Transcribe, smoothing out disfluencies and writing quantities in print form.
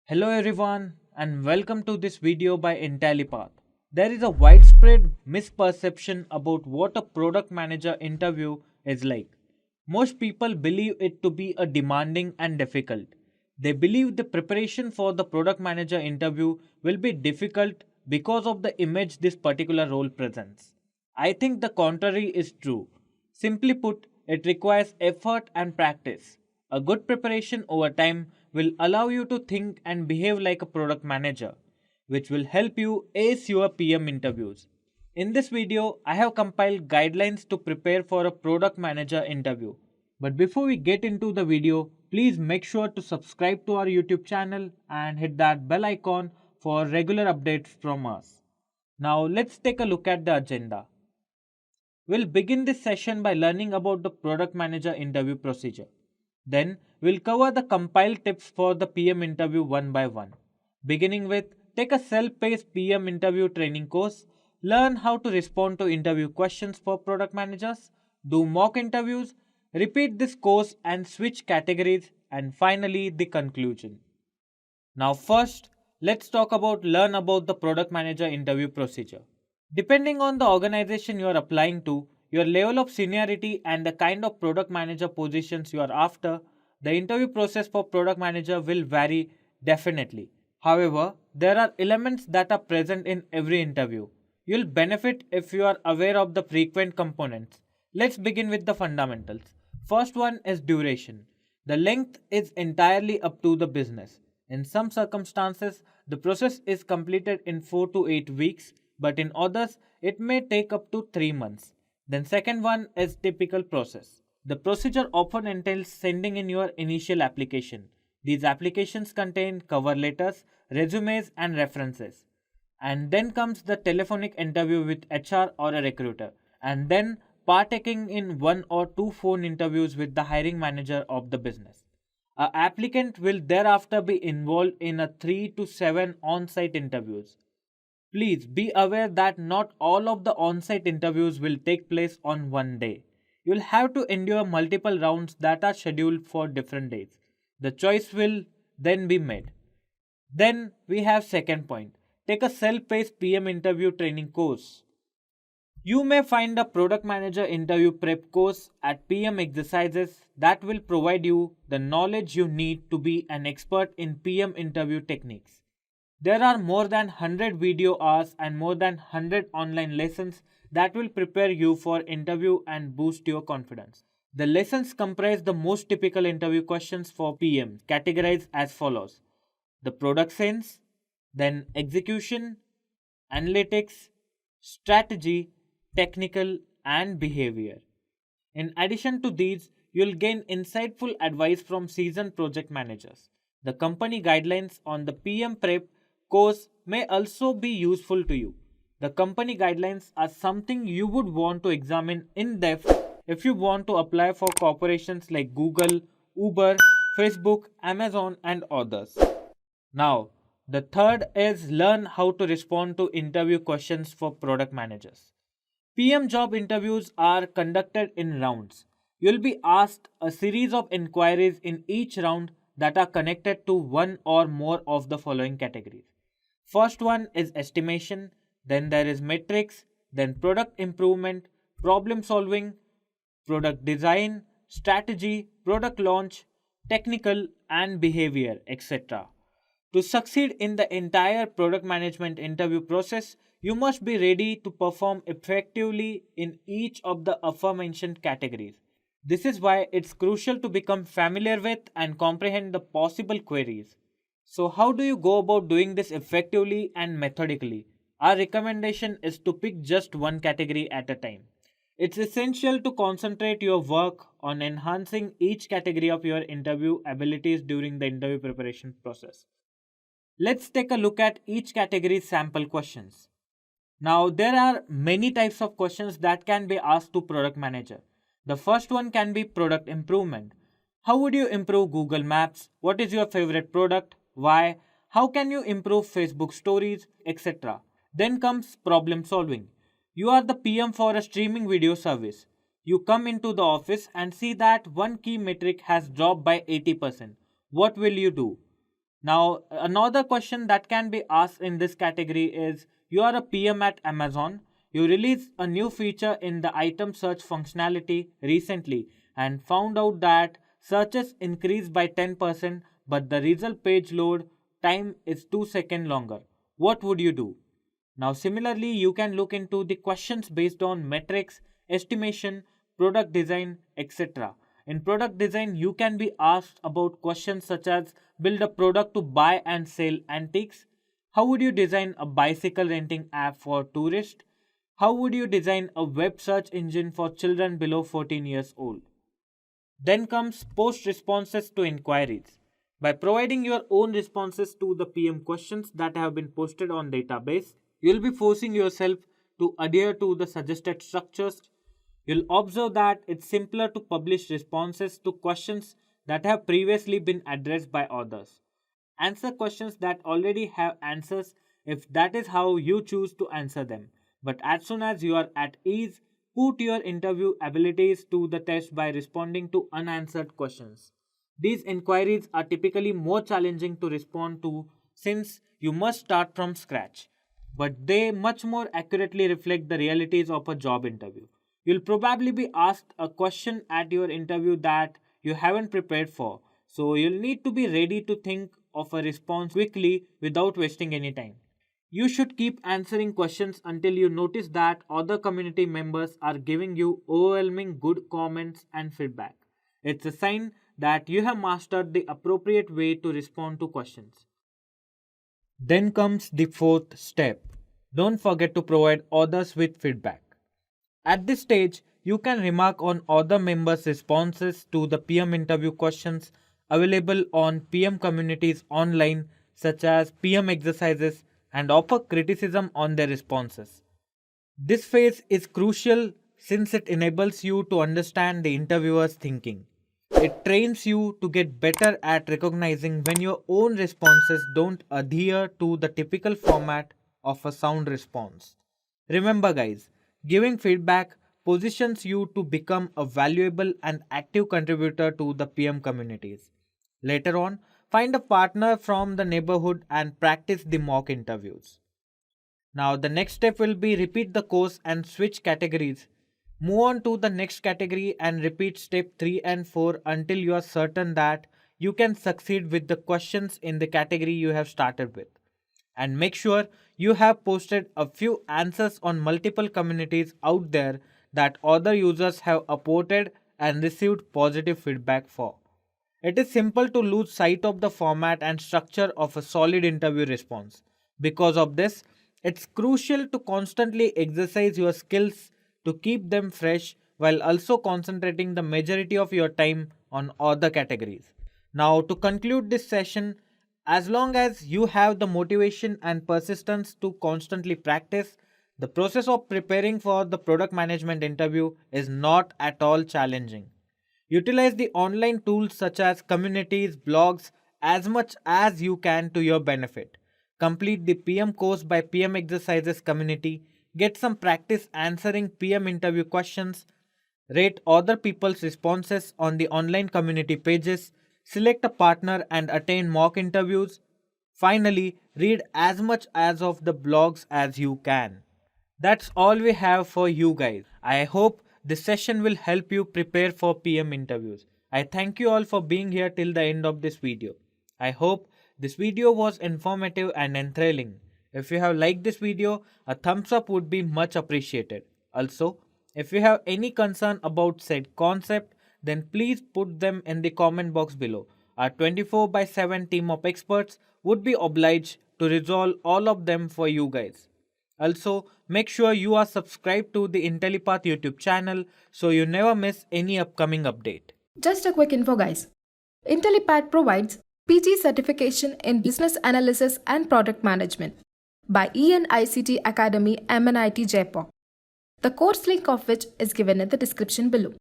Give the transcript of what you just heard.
Hello everyone and welcome to this video by Intellipaat. There is a widespread misperception about what a product manager interview is like. Most people believe it to be a demanding and difficult. They believe the preparation for the product manager interview will be difficult because of the image this particular role presents. I think the contrary is true. Simply put, it requires effort and practice. A good preparation over time will allow you to think and behave like a product manager, which will help you ace your PM interviews. In this video, I have compiled guidelines to prepare for a product manager interview. But before we get into the video, please make sure to subscribe to our YouTube channel and hit that bell icon for regular updates from us. Now, let's take a look at the agenda. We'll begin this session by learning about the product manager interview procedure. Then, we'll cover the compiled tips for the PM interview one by one. Beginning with, take a self paced PM interview training course, learn how to respond to interview questions for product managers, do mock interviews, repeat this course and switch categories, and finally, the conclusion. Now, first, let's talk about learn about the product manager interview procedure. Depending on the organization you are applying to, your level of seniority, and the kind of product manager positions you are after, the interview process for product manager will vary definitely. However, there are elements that are present in every interview. You'll benefit if you are aware of the frequent components. Let's begin with the fundamentals. First one is duration. The length is entirely up to the business. In some circumstances, the process is completed in 4 to 8 weeks, but in others, it may take up to 3 months. Then second one is typical process. The procedure often entails sending in your initial application. These applications contain cover letters, resumes and references. And then comes the telephonic interview with HR or a recruiter. And then partaking in one or two phone interviews with the hiring manager of the business. A applicant will thereafter be involved in a 3 to 7 on-site interviews. Please be aware that not all of the on site interviews will take place on one day. You'll have to endure multiple rounds that are scheduled for different days. The choice will then be made. Then we have second point. Take a self-paced PM interview training course. You may find a product manager interview prep course at PM exercises that will provide you the knowledge you need to be an expert in PM interview techniques. There are more than 100 video hours and more than 100 online lessons that will prepare you for interview and boost your confidence. The lessons comprise the most typical interview questions for PM, categorized as follows: the product sense, then execution, analytics, strategy, technical, and behavior. In addition to these, you'll gain insightful advice from seasoned project managers. The company guidelines on the PM prep course may also be useful to you. The company guidelines are something you would want to examine in depth if you want to apply for corporations like Google, Uber, Facebook, Amazon, and others. Now, the third is learn how to respond to interview questions for product managers. PM job interviews are conducted in rounds. You'll be asked a series of inquiries in each round that are connected to one or more of the following categories. First one is estimation, then there is metrics, then product improvement, problem solving, product design, strategy, product launch, technical and behavior, etc. To succeed in the entire product management interview process, you must be ready to perform effectively in each of the aforementioned categories. This is why it's crucial to become familiar with and comprehend the possible queries. So, how do you go about doing this effectively and methodically? Our recommendation is to pick just one category at a time. It's essential to concentrate your work on enhancing each category of your interview abilities during the interview preparation process. Let's take a look at each category's sample questions. Now, there are many types of questions that can be asked to product manager. The first one can be product improvement. How would you improve Google Maps? What is your favorite product? Why? How can you improve Facebook stories, etc. Then comes problem solving. You are the PM for a streaming video service. You come into the office and see that one key metric has dropped by 80%. What will you do? Now, another question that can be asked in this category is, you are a PM at Amazon. You released a new feature in the item search functionality recently and found out that searches increased by 10%, but the result page load time is 2 seconds longer. What would you do? Now, similarly, you can look into the questions based on metrics, estimation, product design, etc. In product design, you can be asked about questions such as, build a product to buy and sell antiques. How would you design a bicycle renting app for tourists? How would you design a web search engine for children below 14 years old? Then comes post responses to inquiries. By providing your own responses to the PM questions that have been posted on database, you'll be forcing yourself to adhere to the suggested structures. You'll observe that it's simpler to publish responses to questions that have previously been addressed by others. Answer questions that already have answers if that is how you choose to answer them. But as soon as you are at ease, put your interview abilities to the test by responding to unanswered questions. These inquiries are typically more challenging to respond to since you must start from scratch, but they much more accurately reflect the realities of a job interview. You'll probably be asked a question at your interview that you haven't prepared for, so you'll need to be ready to think of a response quickly without wasting any time. You should keep answering questions until you notice that other community members are giving you overwhelming good comments and feedback. It's a sign that you have mastered the appropriate way to respond to questions. Then comes the fourth step. Don't forget to provide others with feedback. At this stage, you can remark on other members' responses to the PM interview questions available on PM communities online, such as PM exercises, and offer criticism on their responses. This phase is crucial since it enables you to understand the interviewer's thinking. It trains you to get better at recognizing when your own responses don't adhere to the typical format of a sound response. Remember, guys, giving feedback positions you to become a valuable and active contributor to the PM communities. Later on, find a partner from the neighborhood and practice the mock interviews. Now, the next step will be repeat the course and switch categories. Move on to the next category and repeat step 3 and 4 until you are certain that you can succeed with the questions in the category you have started with. And make sure you have posted a few answers on multiple communities out there that other users have upvoted and received positive feedback for. It is simple to lose sight of the format and structure of a solid interview response. Because of this, it's crucial to constantly exercise your skills to keep them fresh while also concentrating the majority of your time on other categories. Now, to conclude this session, as long as you have the motivation and persistence to constantly practice, the process of preparing for the product management interview is not at all challenging. Utilize the online tools such as communities, blogs as much as you can to your benefit. Complete the PM course by PM exercises community. Get some practice answering PM interview questions. Rate other people's responses on the online community pages. Select a partner and attend mock interviews. Finally, read as much as of the blogs as you can. That's all we have for you guys. I hope this session will help you prepare for PM interviews. I thank you all for being here till the end of this video. I hope this video was informative and enthralling. If you have liked this video, a thumbs up would be much appreciated. Also, if you have any concern about said concept, then please put them in the comment box below. Our 24/7 team of experts would be obliged to resolve all of them for you guys. Also, make sure you are subscribed to the Intellipaat YouTube channel so you never miss any upcoming update. Just a quick info, guys. Intellipaat provides PG certification in business analysis and product management by ENICT Academy MNIT Jaipur. The course link of which is given in the description below.